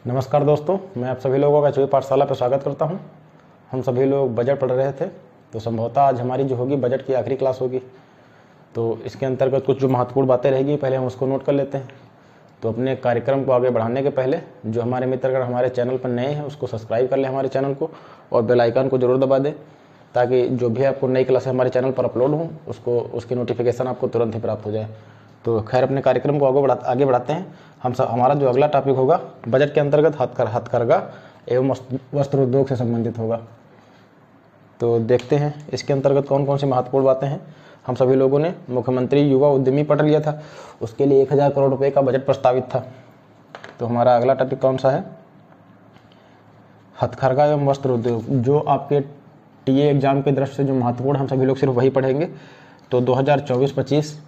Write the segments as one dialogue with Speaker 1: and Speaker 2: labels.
Speaker 1: नमस्कार दोस्तों, मैं आप सभी लोगों का चुई पाठशाला पर स्वागत करता हूं। हम सभी लोग बजट पढ़ रहे थे, तो संभवतः आज हमारी जो होगी बजट की आखिरी क्लास होगी। तो इसके अंतर्गत कुछ जो महत्वपूर्ण बातें रहेगी पहले हम उसको नोट कर लेते हैं। तो अपने कार्यक्रम को आगे बढ़ाने के पहले जो हमारे मित्र अगर हमारे चैनल पर नए हैं उसको सब्सक्राइब कर लें हमारे चैनल को, और बेल आइकन को जरूर दबा दें ताकि जो भी आपको नई क्लासें हमारे चैनल पर अपलोड हों उसकी नोटिफिकेशन आपको तुरंत ही प्राप्त हो जाए। तो खैर अपने कार्यक्रम को आगे बढ़ाते हैं। हमारा जो अगला टॉपिक होगा बजट के अंतर्गत हथकरघा एवं वस्त्र उद्योग से संबंधित होगा। तो देखते हैं इसके अंतर्गत कौन कौन सी महत्वपूर्ण बातें हैं। हम सभी लोगों ने मुख्यमंत्री युवा उद्यमी पढ़ लिया था, उसके लिए 1000 करोड़ रुपए का बजट प्रस्तावित था। तो हमारा अगला टॉपिक कौन सा है? हथकरघा एवं वस्त्र उद्योग, जो आपके टीए एग्जाम के दृष्टि से जो महत्वपूर्ण, हम सभी लोग सिर्फ वही पढ़ेंगे। तो 2024-25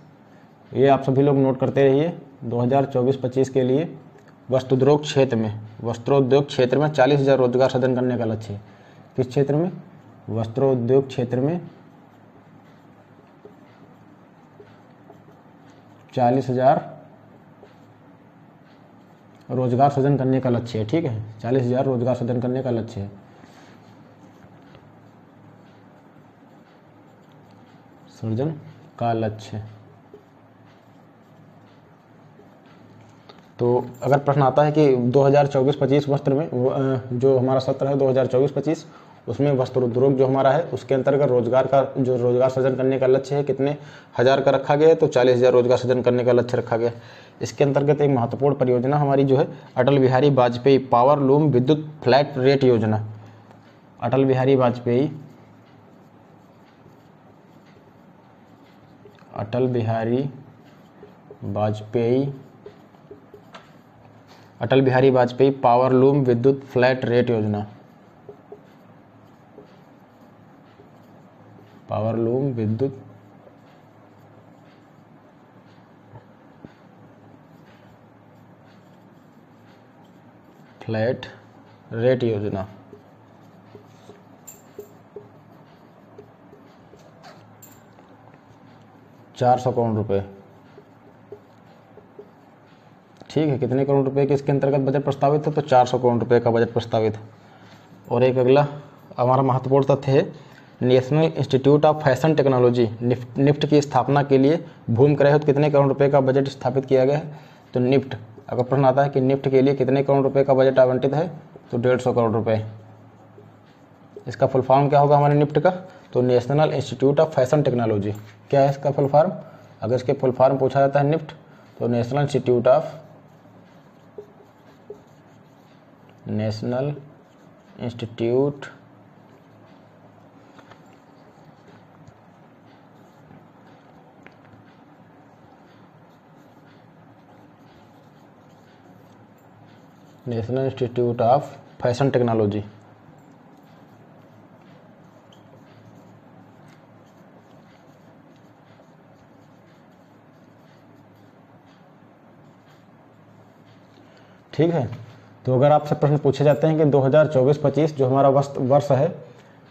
Speaker 1: ये आप सभी लोग नोट करते रहिए। 2024-25 के लिए वस्त्रोद्योग क्षेत्र में 40,000 रोजगार सृजन करने का लक्ष्य है। किस क्षेत्र में? वस्त्रोद्योग क्षेत्र में 40,000 रोजगार सृजन करने का लक्ष्य है। ठीक है, 40,000 रोजगार सृजन करने का लक्ष्य है। सृजन का लक्ष्य। तो अगर प्रश्न आता है कि 2024-25 वस्त्र में जो हमारा सत्र है 2024-25 उसमें वस्त्र उद्योग जो हमारा है उसके अंतर्गत रोजगार सृजन करने का लक्ष्य है कितने हजार का रखा गया है? तो 40,000 रोजगार सृजन करने का लक्ष्य रखा गया। इसके अंतर्गत एक महत्वपूर्ण परियोजना हमारी जो है अटल बिहारी वाजपेयी पावर लूम विद्युत फ्लैट रेट योजना। अटल बिहारी वाजपेयी पावर लूम विद्युत फ्लैट रेट योजना। पावर लूम विद्युत फ्लैट रेट योजना। ₹400 करोड़। ठीक है, कितने करोड़ रुपए के इसके अंतर्गत बजट प्रस्तावित है? तो 400 करोड़ रुपए का बजट प्रस्तावित है। और एक अगला हमारा महत्वपूर्ण तथ्य है National Institute of Fashion Technology NIFT की स्थापना के लिए भूमि क्रय हेतु कितने करोड़ रुपए का बजट स्थापित किया गया है? तो निफ्ट, अगर प्रश्न आता है कि निफ्ट के लिए कितने करोड़ रुपए का बजट आवंटित है, तो 150 करोड़ रुपए। इसका फुल फॉर्म क्या होगा हमारे निफ्ट का? तो national Institute of Fashion technology. क्या है इसका फुल फॉर्म? अगर इसके फुल फॉर्म पूछा जाता है निफ्ट, तो national Institute of Fashion technology. ठीक है, तो अगर आपसे प्रश्न पूछे जाते हैं कि 2024-25 जो हमारा वर्ष है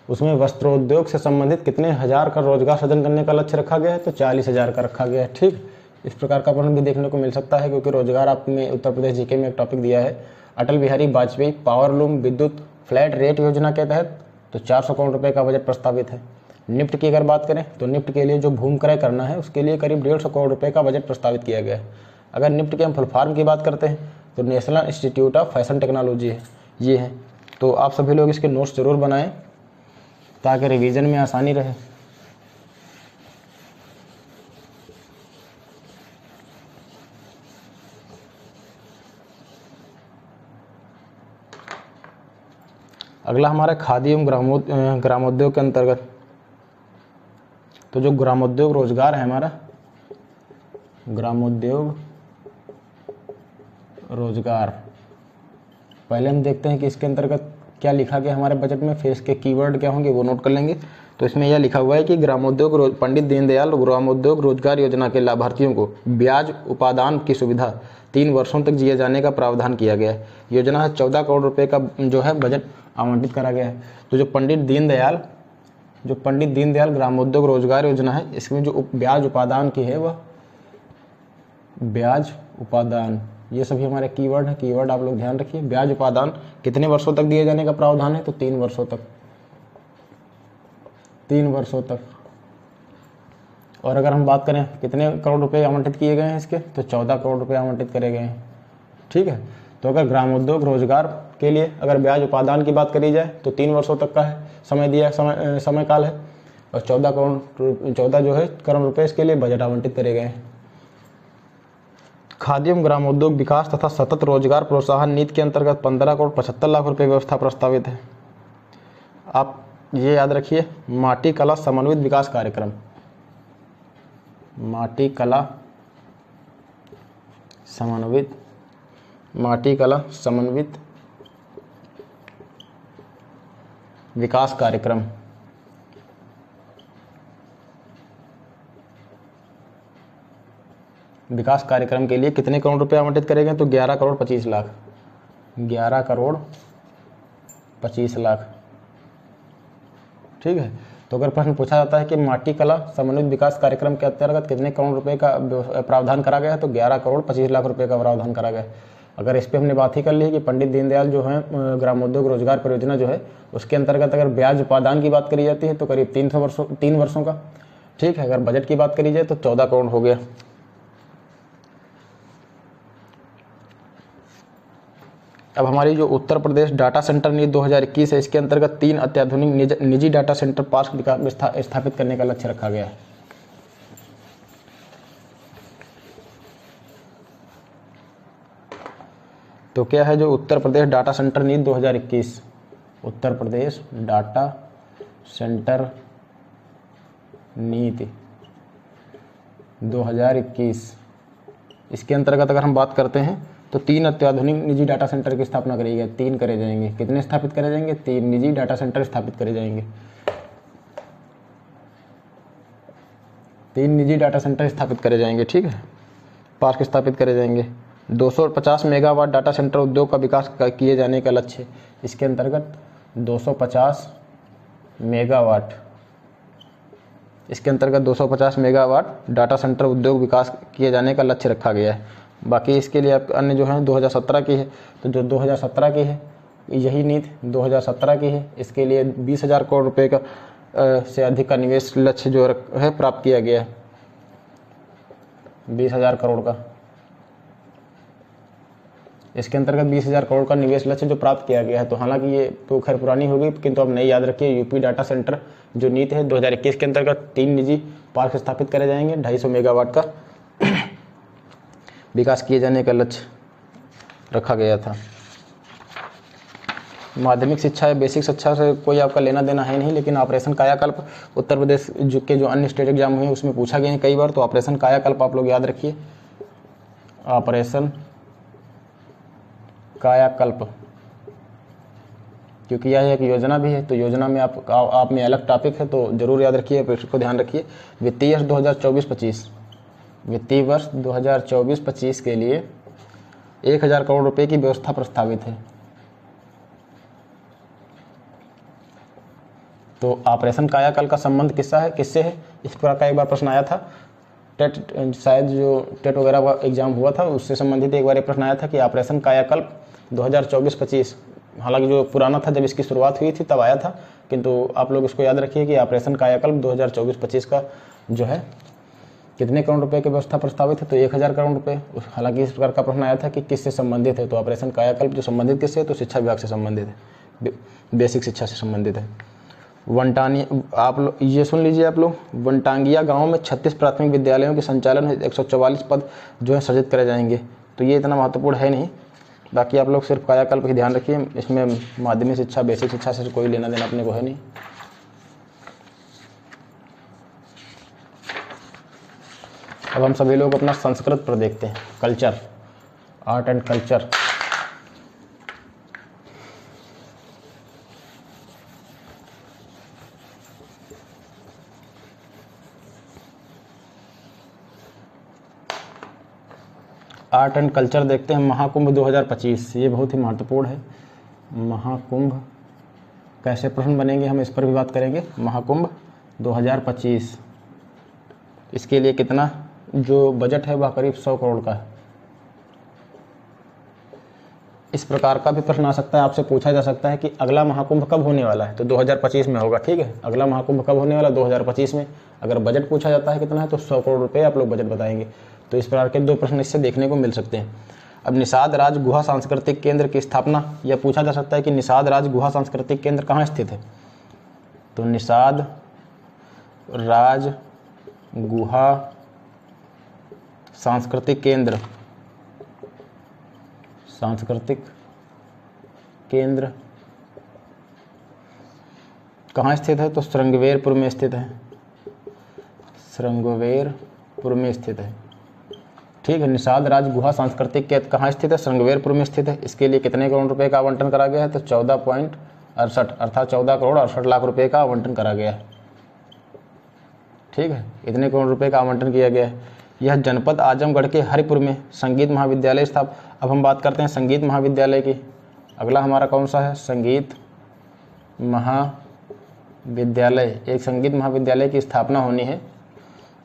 Speaker 1: उसमें वस्त्रोद्योग से संबंधित कितने हजार का रोजगार सृजन करने का लक्ष्य रखा गया है? तो 40,000 का रखा गया है। ठीक, इस प्रकार का प्रश्न भी देखने को मिल सकता है क्योंकि रोजगार आपने उत्तर प्रदेश जीके में एक टॉपिक दिया है अटल बिहारी वाजपेयी पावर लूम विद्युत फ्लैट रेट योजना के तहत तो 400 करोड़ रुपए का बजट प्रस्तावित है। निफ्ट की अगर बात करें तो निफ्ट के लिए जो भूमि क्रय करना है उसके लिए करीब 150 करोड़ रुपए का बजट प्रस्तावित किया गया है। अगर निफ्ट के हम फुल फॉर्म की बात करते हैं तो national Institute of Fashion technology है, ये है। तो आप सभी लोग इसके नोट्स जरूर बनाएं ताकि रिवीजन में आसानी रहे। अगला हमारा खादी एवं ग्रामोद्योग के अंतर्गत तो जो ग्रामोद्योग रोजगार है हमारा ग्रामोद्योग रोजगार, पहले हम देखते हैं कि इसके अंतर्गत क्या लिखा गया हमारे बजट में, फिर इसके कीवर्ड क्या होंगे वो नोट कर लेंगे। तो इसमें यह लिखा हुआ है कि पंडित दीनदयाल ग्रामोद्योग रोजगार योजना के लाभार्थियों को ब्याज उपादान की सुविधा 3 वर्षों तक दिए जाने का प्रावधान किया गया है। योजना है 14 करोड़ रुपए का जो है बजट आवंटित करा गया है। तो जो पंडित दीनदयाल ग्रामोद्योग रोजगार योजना है इसमें जो ब्याज उपादान की है वह ब्याज उपादान ये सभी हमारे कीवर्ड है, कीवर्ड आप लोग ध्यान रखिए। ब्याज उपादान कितने वर्षों तक दिए जाने का प्रावधान है, तो 3 वर्षों तक, 3 वर्षों तक। और अगर हम बात करें कितने करोड़ रुपए आवंटित किए गए हैं इसके, तो 14 करोड़ रुपए आवंटित करे गए हैं। ठीक है, तो अगर ग्रामोद्योग रोजगार के लिए अगर ब्याज उपादान की बात करी जाए तो 3 वर्षों तक का है समय दिया, समय काल है, और 14 जो है करोड़ रुपए इसके लिए बजट आवंटित करे गए हैं। खाद्य एवं ग्रामोद्योग विकास तथा सतत रोजगार प्रोत्साहन नीति के अंतर्गत 15 करोड़ 75 लाख रुपए व्यवस्था प्रस्तावित है। आप ये याद रखिए, माटी कला समन्वित विकास कार्यक्रम, माटी कला समन्वित विकास कार्यक्रम। विकास कार्यक्रम के लिए कितने करोड़ रुपए आवंटित करेंगे, तो 11 करोड़ 25 लाख, 11 करोड़ 25 लाख। ठीक है, तो अगर प्रश्न पूछा जाता है कि माटी कला समन्वित विकास कार्यक्रम के अंतर्गत कितने करोड़ रुपए का प्रावधान करा गया है, तो 11 करोड़ 25 लाख रुपए का प्रावधान करा गया। अगर इस पे हमने बात ही कर ली है कि पंडित दीनदयाल जो है ग्रामोद्योग रोजगार परियोजना जो है उसके अंतर्गत अगर ब्याज उपादान की बात करी जाती है तो करीब 3 वर्षों का। ठीक है, अगर बजट की बात करी जाए तो 14 करोड़ हो गया। अब हमारी जो उत्तर प्रदेश डाटा सेंटर नीति 2021 है, इसके अंतर्गत 3 अत्याधुनिक निजी डाटा सेंटर पार्क स्थापित करने का लक्ष्य रखा गया है। तो क्या है जो उत्तर प्रदेश डाटा सेंटर नीति 2021, उत्तर प्रदेश डाटा सेंटर नीति 2021, इसके अंतर्गत अगर हम बात करते हैं तो 3 अत्याधुनिक निजी डाटा सेंटर की स्थापना करी गई, 3 करे जाएंगे। कितने स्थापित करे जाएंगे, 3 निजी डाटा सेंटर स्थापित करे जाएंगे। 3 निजी डाटा सेंटर स्थापित करे जाएंगे। ठीक है, पार्क स्थापित करे जाएंगे। 250 मेगावाट डाटा सेंटर उद्योग का विकास किए जाने का लक्ष्य, इसके अंतर्गत 250 मेगावाट, इसके अंतर्गत 250 मेगावाट डाटा सेंटर उद्योग विकास किए जाने का लक्ष्य रखा गया है। बाकी इसके लिए अन्य जो है 2017 की है, तो जो 2017 की है यही नीति 2017 की है, इसके लिए 20,000 करोड़ रुपए का से अधिक का निवेश लक्ष्य जो है प्राप्त किया गया है, 20,000 करोड़ का। इसके अंतर्गत 20,000 करोड़ का निवेश लक्ष्य जो प्राप्त किया गया है। तो हालांकि ये तो खैर पुरानी हो गई, किंतु अब नई याद रखिए, यूपी डाटा सेंटर जो नीति है 2021 के अंतर्गत 3 निजी पार्क स्थापित करे जाएंगे, 250 मेगावाट का विकास किए जाने का लक्ष्य रखा गया था। माध्यमिक शिक्षा या बेसिक शिक्षा से कोई आपका लेना देना है नहीं, लेकिन ऑपरेशन कायाकल्प उत्तर प्रदेश के जो अन्य स्टेट एग्जाम हुए हैं उसमें पूछा गया है कई बार। तो ऑपरेशन कायाकल्प आप लोग याद रखिए, ऑपरेशन कायाकल्प, क्योंकि यह एक योजना भी है, तो योजना में आप में अलग टॉपिक है, तो जरूर याद रखिए, इसको ध्यान रखिए। वित्तीय वर्ष 2024-25, वित्तीय वर्ष 2024-25 के लिए 1,000 करोड़ रुपए की व्यवस्था प्रस्तावित है। तो ऑपरेशन कायाकल्प का संबंध किससे है, इस प्रकार का एक बार प्रश्न आया था। टेट शायद जो टेट वगैरह का एग्जाम हुआ था उससे संबंधित एक बार प्रश्न आया था कि ऑपरेशन कायाकल्प 2024-25, हालांकि जो पुराना था जब इसकी शुरुआत हुई थी तब आया था, किंतु आप लोग इसको याद रखिए कि ऑपरेशन कायाकल्प 2024-25 का जो है कितने करोड़ रुपए की व्यवस्था प्रस्तावित है, तो 1,000 करोड़ रुपए। हालांकि इस प्रकार का प्रश्न आया था कि किससे संबंधित है, तो ऑपरेशन कायाकल्प जो संबंधित किससे है, तो शिक्षा विभाग से संबंधित है, बेसिक शिक्षा से संबंधित है। आप लोग ये सुन लीजिए, आप लोग वनटांगिया गांव में 36 प्राथमिक विद्यालयों के संचालन 144 पद जो है सृजित करे जाएंगे। तो ये इतना महत्वपूर्ण है नहीं, बाकी आप लोग सिर्फ कायाकल्प ही ध्यान रखिए, इसमें माध्यमिक शिक्षा बेसिक शिक्षा से कोई लेना देना अपने को है नहीं। अब हम सभी लोग अपना संस्कृत पर देखते हैं, culture, art and culture. Art and culture देखते हैं, महाकुंभ 2025, ये बहुत ही महत्वपूर्ण है। महाकुंभ कैसे प्रश्न बनेंगे हम इस पर भी बात करेंगे। महाकुंभ 2025, इसके लिए कितना जो बजट है वह करीब 100 करोड़ का है। इस प्रकार का भी प्रश्न आ सकता है, आपसे पूछा जा सकता है कि अगला महाकुंभ कब होने वाला है, तो 2025 में होगा। ठीक है, अगला महाकुंभ कब होने वाला, 2025 में। अगर बजट पूछा जाता है कितना है, तो 100 करोड़ रुपये आप लोग बजट बताएंगे। तो इस प्रकार के 2 प्रश्न इससे देखने को मिल सकते हैं। अब निषाद राज गुहा सांस्कृतिक केंद्र की स्थापना, यह पूछा जा सकता है कि निषाद राज गुहा सांस्कृतिक केंद्र कहाँ स्थित है, तो निषाद राज गुहा सांस्कृतिक केंद्र कहाँ स्थित है, तो श्रृंगवेरपुर में स्थित है। श्रृंगवेरपुर में स्थित है। ठीक है, निषाद राज गुहा सांस्कृतिक केंद्र कहाँ स्थित है, श्रृंगवेरपुर में स्थित है। इसके लिए कितने करोड़ रुपए का आवंटन करा गया है, तो 14.68 अर्थात 14 करोड़ 68 लाख रुपए का आवंटन करा गया है। ठीक है, इतने करोड़ रुपए का आवंटन किया गया है। यह जनपद आजमगढ़ के हरिपुर में संगीत महाविद्यालय स्थापित। अब हम बात करते हैं संगीत महाविद्यालय की। अगला हमारा कौन सा है, संगीत महाविद्यालय। एक संगीत महाविद्यालय की स्थापना होनी है।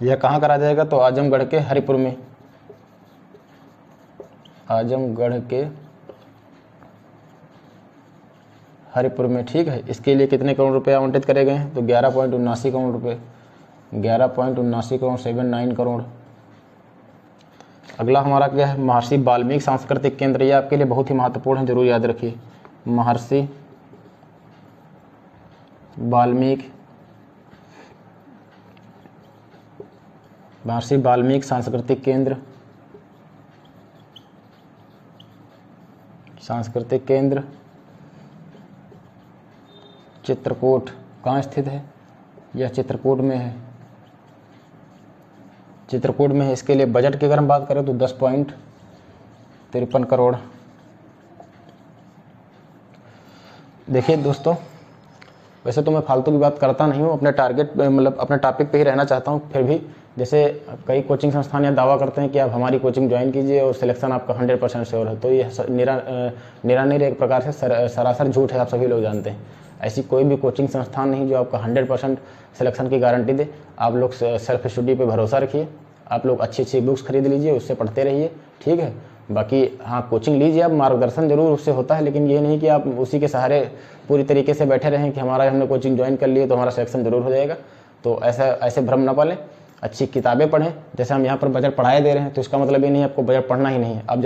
Speaker 1: यह कहाँ करा जाएगा, तो आजमगढ़ के हरिपुर में। आजमगढ़ के हरिपुर में। ठीक है, इसके लिए कितने करोड़ रुपए आवंटित करे गए हैं, तो 11.79 करोड़ रुपए। 11.79 करोड़ 79 करोड़। अगला हमारा क्या है, महर्षि वाल्मीकि सांस्कृतिक केंद्र। यह आपके लिए बहुत ही महत्वपूर्ण है, जरूर याद रखिए। महर्षि वाल्मीकि सांस्कृतिक केंद्र चित्रकूट कहाँ स्थित है, यह चित्रकूट में है। चित्रकूट में है। इसके लिए बजट की अगर हम बात करें तो 10.53 करोड़। देखिए दोस्तों, वैसे तो मैं फालतू की बात करता नहीं हूँ, अपने टारगेट मतलब अपने टॉपिक पे ही रहना चाहता हूँ। फिर भी जैसे कई कोचिंग संस्थान यह दावा करते हैं कि आप हमारी कोचिंग ज्वाइन कीजिए और सिलेक्शन आपका 100% श्योर है, तो ये निरानिर एक प्रकार से सरासर झूठ है, आप सभी लोग जानते हैं। ऐसी कोई भी कोचिंग संस्थान नहीं जो आपका 100% सिलेक्शन की गारंटी दे। आप लोग सेल्फ स्टडी पे भरोसा रखिए, आप लोग अच्छी अच्छी बुक्स खरीद लीजिए, उससे पढ़ते रहिए। ठीक है, बाकी हाँ कोचिंग लीजिए आप, मार्गदर्शन जरूर उससे होता है, लेकिन ये नहीं कि आप उसी के सहारे पूरी तरीके से बैठे रहें कि हमने कोचिंग ज्वाइन कर लिए तो हमारा सिलेक्शन जरूर हो जाएगा। तो ऐसे भ्रम ना पालें, अच्छी किताबें पढ़ें। जैसे हम यहाँ पर बजट पढ़ाए दे रहे हैं, तो इसका मतलब ये नहीं आपको बजट पढ़ना ही नहीं है। अब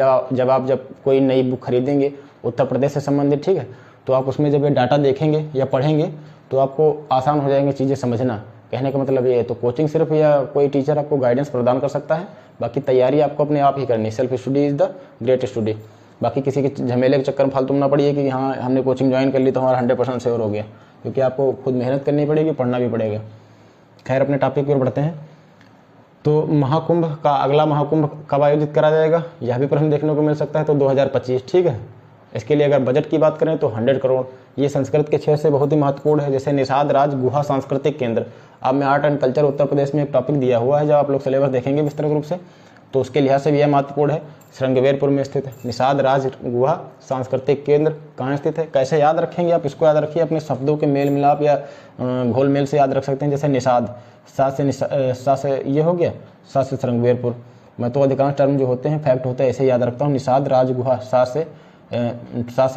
Speaker 1: जब कोई नई बुक खरीदेंगे उत्तर प्रदेश से संबंधित, ठीक है, तो आप उसमें जब ये डाटा देखेंगे या पढ़ेंगे तो आपको आसान हो जाएंगे चीज़ें समझना। कहने का मतलब ये है, तो कोचिंग सिर्फ या कोई टीचर आपको गाइडेंस प्रदान कर सकता है, बाकी तैयारी आपको अपने आप ही करनी है। Self study is the great study. बाकी किसी के झमेले के चक्कर में फालतू ना पड़िए कि हाँ हमने कोचिंग ज्वाइन कर ली तो हमारा 100% श्योर हो गया, क्योंकि आपको खुद मेहनत करनी पड़ेगी, पढ़ना भी पड़ेगा। खैर, अपने टॉपिक पर बढ़ते हैं। तो अगला महाकुंभ कब आयोजित करा जाएगा, यह भी प्रश्न देखने को मिल सकता है, तो 2025। ठीक है, इसके लिए अगर बजट की बात करें तो 100 करोड़। ये संस्कृत के क्षेत्र से बहुत ही महत्वपूर्ण है। जैसे निषाद राज गुहा सांस्कृतिक केंद्र, अब मैं art and culture Uttar Pradesh में एक टॉपिक दिया हुआ है, जब आप लोग सिलेबस देखेंगे विस्तृत रूप से, तो उसके लिहाज से भी यह महत्वपूर्ण है। श्रृंगवेरपुर में स्थित है। निषाद राज गुहा सांस्कृतिक केंद्र कहाँ स्थित है, कैसे याद रखेंगे आप, इसको याद रखिए, अपने शब्दों के मेल मिलाप या घोल मेल से याद रख सकते हैं। जैसे निषाद, सा से ये हो गया, सा से श्रृंगवेरपुर। मैं तो अधिकांश टर्म जो होते हैं, फैक्ट होते हैं, ऐसे याद रखता हूँ। निषाद राज गुहा सा से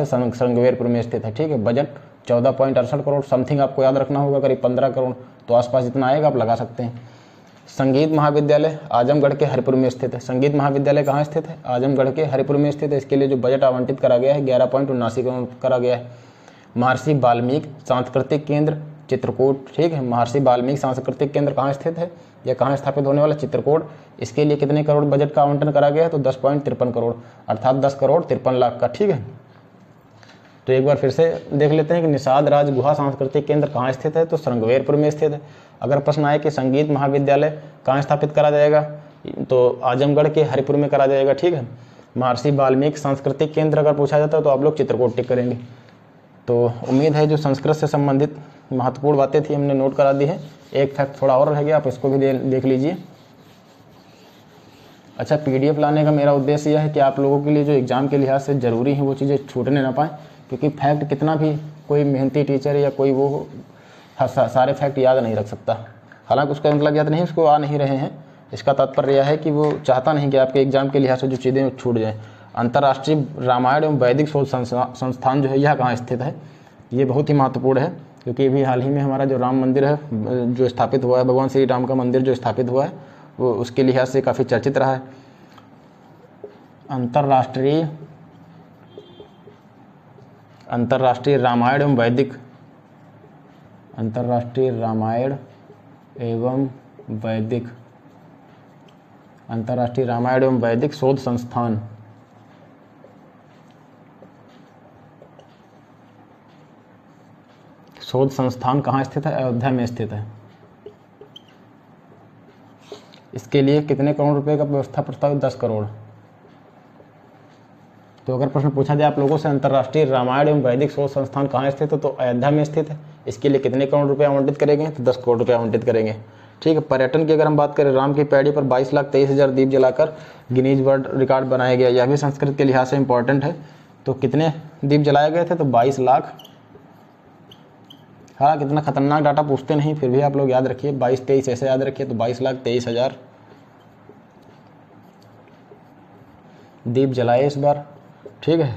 Speaker 1: श्रृंगवेरपुर में स्थित है। ठीक है, बजट 14.68 करोड़ समथिंग आपको याद रखना होगा, करीब 15 करोड़, तो आसपास जितना आएगा आप लगा सकते हैं। संगीत महाविद्यालय आजमगढ़ के हरिपुर में स्थित है। संगीत महाविद्यालय कहाँ स्थित है, आजमगढ़ के हरिपुर में स्थित है। इसके लिए जो बजट आवंटित करा गया है 11.79 करोड़ करा गया है। महर्षि वाल्मीकि सांस्कृतिक केंद्र चित्रकूट। ठीक है, महर्षि वाल्मीकि सांस्कृतिक केंद्र कहाँ स्थित है, यह कहाँ स्थापित होने वाला, चित्रकूट। इसके लिए कितने करोड़ बजट का आवंटन करा गया है, तो 10.53 करोड़ अर्थात 10 करोड़ 53 लाख का। ठीक है, तो एक बार फिर से देख लेते हैं कि निषाद राज गुहा सांस्कृतिक केंद्र कहाँ स्थित है, तो श्रृंगवेरपुर में स्थित है। अगर प्रश्न आए कि संगीत महाविद्यालय कहाँ स्थापित करा जाएगा, तो आजमगढ़ के हरिपुर में करा जाएगा। ठीक है, महर्षि वाल्मीकि सांस्कृतिक केंद्र अगर पूछा जाता है तो आप लोग चित्रकूट टिक करेंगे। तो उम्मीद है जो संस्कृत से संबंधित महत्वपूर्ण बातें थी हमने नोट करा दी है। एक फैक्ट थोड़ा और रह गया, आप इसको भी देख लीजिए। अच्छा, पीडीएफ लाने का मेरा उद्देश्य यह है कि आप लोगों के लिए जो एग्जाम के लिहाज से ज़रूरी है वो चीज़ें छूटने ना पाएँ, क्योंकि फैक्ट कितना भी कोई मेहनती टीचर या कोई वो सारे फैक्ट याद नहीं रख सकता। हालांकि उसका मतलब याद नहीं, उसको आ नहीं रहे हैं, इसका तात्पर्य यह है कि वो चाहता नहीं कि आपके एग्जाम के लिहाज से जो चीज़ें छूट जाएँ। अंतर्राष्ट्रीय रामायण एवं वैदिक शोध संस्थान जो है यह कहाँ स्थित है? ये बहुत ही महत्वपूर्ण है, क्योंकि अभी हाल ही में हमारा जो राम मंदिर है जो स्थापित हुआ है, भगवान श्री राम का मंदिर जो स्थापित हुआ है, वो उसके लिहाज से काफ़ी चर्चित रहा है। अंतर्राष्ट्रीय रामायण एवं वैदिक शोध संस्थान कहाँ स्थित है? अयोध्या में स्थित है। इसके लिए कितने करोड़ रुपए का व्यवस्था प्रस्तावित? 10 करोड़। तो अगर प्रश्न पूछा जाए आप लोगों से अंतर्राष्ट्रीय रामायण एवं वैदिक शोध संस्थान कहाँ स्थित है, तो अयोध्या में स्थित है। इसके लिए कितने करोड़ रुपए आवंटित करेंगे? तो 10 करोड़ रुपए आवंटित करेंगे। ठीक है। पर्यटन की अगर हम बात करें, राम की पैड़ी पर 22,23,000 दीप जलाकर गिनीज वर्ल्ड रिकॉर्ड बनाया गया। यह भी संस्कृत के लिहाज से इंपॉर्टेंट है। तो कितने दीप जलाए गए थे? तो 22 लाख। हाँ, कितना खतरनाक डाटा पूछते नहीं, फिर भी आप लोग याद रखिए, 22-23 ऐसे याद रखिए। तो 22,23,000 दीप जलाए इस बार। ठीक है।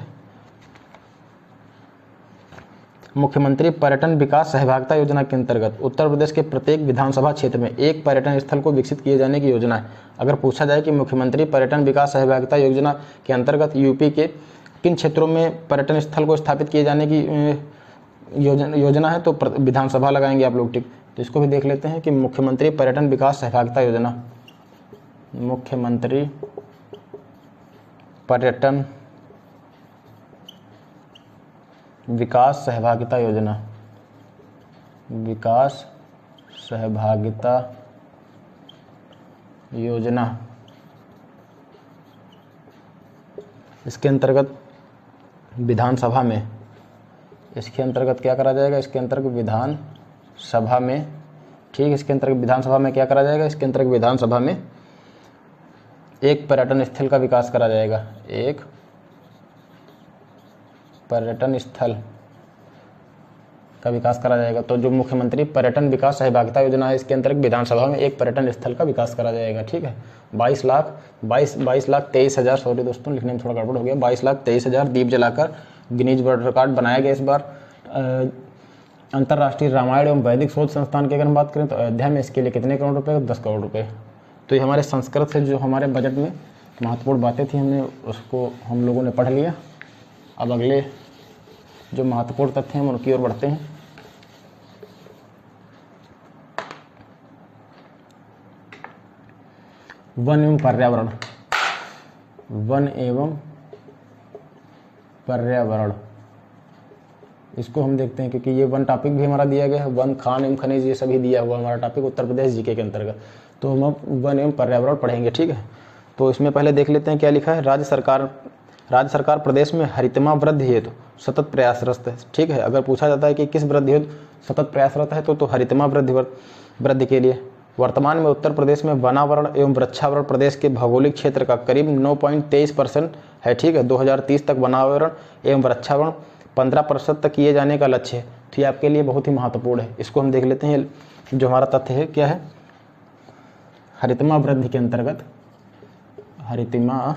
Speaker 1: मुख्यमंत्री पर्यटन विकास सहभागिता योजना के अंतर्गत उत्तर प्रदेश के प्रत्येक विधानसभा क्षेत्र में एक पर्यटन स्थल को विकसित किए जाने की योजना है। अगर पूछा जाए कि मुख्यमंत्री पर्यटन विकास सहभागिता योजना के अंतर्गत यूपी के किन क्षेत्रों में पर्यटन स्थल को स्थापित किए जाने की योजना है, तो विधानसभा लगाएंगे आप लोग। ठीक, तो इसको भी देख लेते हैं कि मुख्यमंत्री पर्यटन विकास सहभागिता योजना, मुख्यमंत्री पर्यटन विकास सहभागिता योजना, विकास सहभागिता योजना, इसके अंतर्गत विधानसभा में, इसके अंतर्गत क्या करा जाएगा? इसके अंतर्गत विधानसभा में, ठीक, इसके अंतर्गत विधानसभा में क्या करा जाएगा? इसके अंतर्गत विधानसभा में एक पर्यटन स्थल का विकास करा जाएगा। एक पर्यटन स्थल का विकास करा जाएगा। तो जो मुख्यमंत्री पर्यटन विकास सहभागिता योजना है, इसके अंतर्गत विधानसभा में एक पर्यटन स्थल का विकास करा जाएगा। ठीक है। 22,23,000, सॉरी दोस्तों, लिखने में थोड़ा गड़बड़ हो गया, 22,23,000 दीप जलाकर गिनीज वर्ल्ड रिकॉर्ड बनाया गया इस बार। अंतर्राष्ट्रीय रामायण एवं वैदिक शोध संस्थान की अगर हम बात करें, तो अयोध्या में इसके लिए कितने करोड़ रुपए? 10 करोड़ रुपए। तो ये हमारे संस्कृत से जो हमारे बजट में महत्वपूर्ण बातें थी, हमने उसको हम लोगों ने पढ़ लिया। अब अगले जो महत्वपूर्ण तथ्य हैं उनकी ओर बढ़ते हैं। वन एवं पर्यावरण, वन एवं पर्यावरण, इसको हम देखते हैं, क्योंकि ये वन टॉपिक भी हमारा दिया गया है। वन, खान एवं खनिज, ये सभी दिया हुआ हमारा टॉपिक उत्तर प्रदेश जीके के अंतर्गत। तो हम अब वन एवं पर्यावरण पढ़ेंगे। ठीक है। तो इसमें पहले देख लेते हैं क्या लिखा है। राज्य सरकार प्रदेश में हरितमा वृद्धि हेतु सतत प्रयासरत है। ठीक है। अगर पूछा जाता है कि किस वृद्धि हेतु सतत प्रयासरत है, तो हरितमा वृद्धि के लिए। वर्तमान में उत्तर प्रदेश में वनावरण एवं वृक्षावरण प्रदेश के भौगोलिक क्षेत्र का करीब 9.23% है। ठीक है। 2030 तक वनावरण एवं वृक्षावरण 15% तक किए जाने का लक्ष्य है। तो ये आपके लिए बहुत ही महत्वपूर्ण है। इसको हम देख लेते हैं। जो हमारा तथ्य है क्या है, हरितमा वृद्धि के अंतर्गत, हरितमा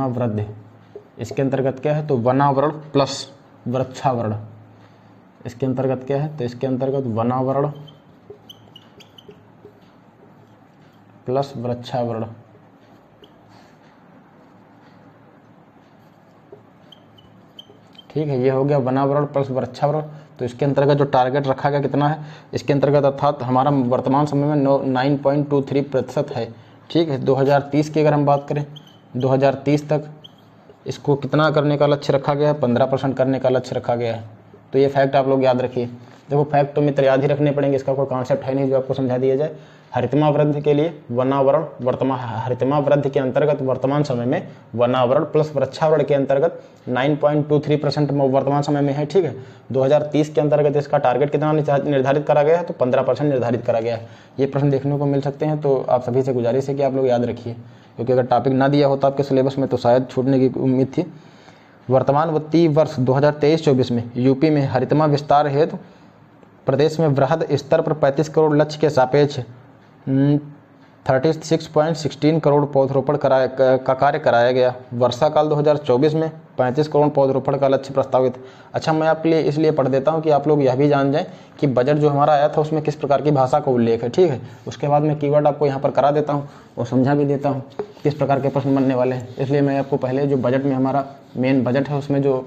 Speaker 1: वृद्धि, इसके अंतर्गत क्या है? तो वनावरण प्लस वृक्षावरण। इसके अंतर्गत क्या है? तो इसके अंतर्गत वनावरण प्लस वृक्षावरण। ठीक है। ये हो गया वनावरण प्लस वृक्षावरण। तो इसके अंतर्गत जो टारगेट रखा गया कितना है इसके अंतर्गत, अर्थात हमारा वर्तमान समय में 9.23% है। ठीक है। 2030 की अगर हम बात करें, 2030 तक इसको कितना करने का लक्ष्य रखा गया है? 15% करने का लक्ष्य रखा गया है। तो ये फैक्ट आप लोग याद रखिए। देखो, फैक्ट तो मित्र याद ही रखने पड़ेंगे, इसका कोई कॉन्सेप्ट है नहीं जो आपको समझा दिया जाए। हरितमा वृद्धि के लिए वनावरण, हरितमा वृद्धि के अंतर्गत वर्तमान समय में वनावरण प्लस वृक्षावरण के अंतर्गत 9.23% वर्तमान समय में है। ठीक है। 2030 के अंतर्गत इसका टारगेट कितना निर्धारित करा गया है? तो 15% निर्धारित करा गया है। ये प्रश्न देखने को मिल सकते हैं। तो आप सभी से गुजारिश है कि आप लोग याद रखिए, क्योंकि अगर टॉपिक ना दिया होता आपके सिलेबस में तो शायद छूटने की उम्मीद थी। वर्तमान वित्तीय वर्ष 2023-24 में यूपी में हरितमा विस्तार हेतु प्रदेश में वृहद स्तर पर 35 करोड़ लक्ष्य के सापेक्ष 36.16 करोड़ पौधरोपण का कार्य कराया गया। वर्षा काल 2024 में 35 करोड़ पौधरोपण का लक्ष्य प्रस्तावित। अच्छा, मैं आपके लिए इसलिए पढ़ देता हूँ कि आप लोग यह भी जान जाएं कि बजट जो हमारा आया था उसमें किस प्रकार की भाषा का उल्लेख है, ठीक है। उसके बाद मैं कीवर्ड आपको यहाँ पर करा देता हूँ और समझा भी देता हूँ किस प्रकार के प्रश्न बनने वाले हैं। इसलिए मैं आपको पहले जो बजट में हमारा मेन बजट है उसमें जो